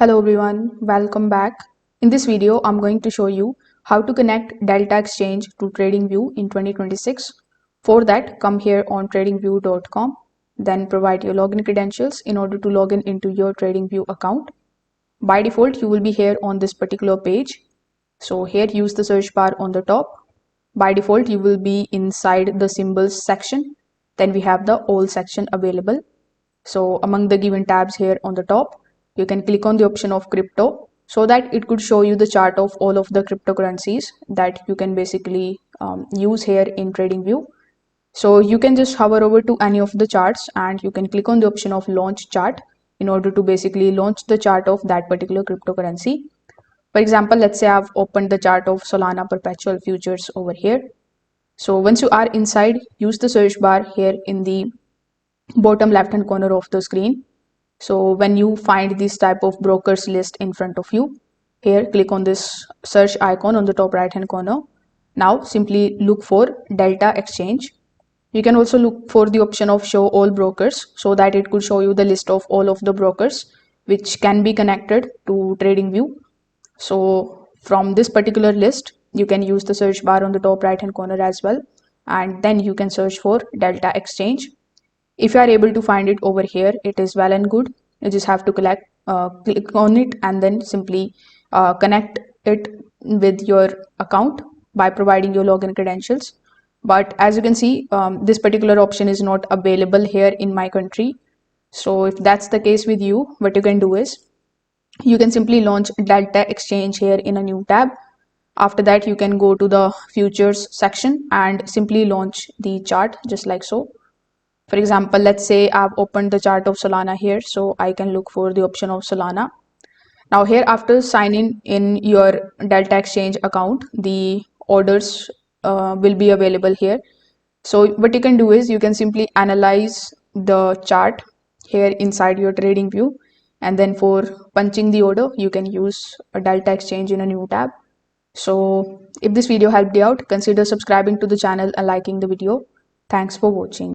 Hello everyone, welcome back. In this video, I'm going to show you how to connect Delta Exchange to TradingView in 2026. For that, come here on tradingview.com, then provide your login credentials in order to log in into your TradingView account. By default, you will be here on this particular page. So here, use the search bar on the top. By default, you will be inside the symbols section. Then we have the all section available. So among the given tabs here on the top, you can click on the option of crypto so that it could show you the chart of all of the cryptocurrencies that you can basically use here in TradingView. So you can just hover over to any of the charts and you can click on the option of launch chart in order to basically launch the chart of that particular cryptocurrency. For example, let's say I've opened the chart of Solana perpetual futures over here. So once you are inside, use the search bar here in the bottom left hand corner of the screen. So when you find this type of brokers list in front of you, here click on this search icon on the top right hand corner. Now simply look for Delta Exchange. You can also look for the option of show all brokers so that it could show you the list of all of the brokers which can be connected to TradingView. So from this particular list, you can use the search bar on the top right hand corner as well, and then you can search for Delta Exchange. If you are able to find it over here, it is well and good. You just have to click on it and then simply connect it with your account by providing your login credentials. But as you can see, this particular option is not available here in my country. So if that's the case with you, what you can do is you can simply launch Delta Exchange here in a new tab. After that, you can go to the futures section and simply launch the chart just like so. For example, let's say I've opened the chart of Solana here, so I can look for the option of Solana. Now here, after signing in your Delta Exchange account, the orders will be available here. So what you can do is you can simply analyze the chart here inside your TradingView, and then for punching the order, you can use a Delta Exchange in a new tab. So if this video helped you out, consider subscribing to the channel and liking the video. Thanks for watching.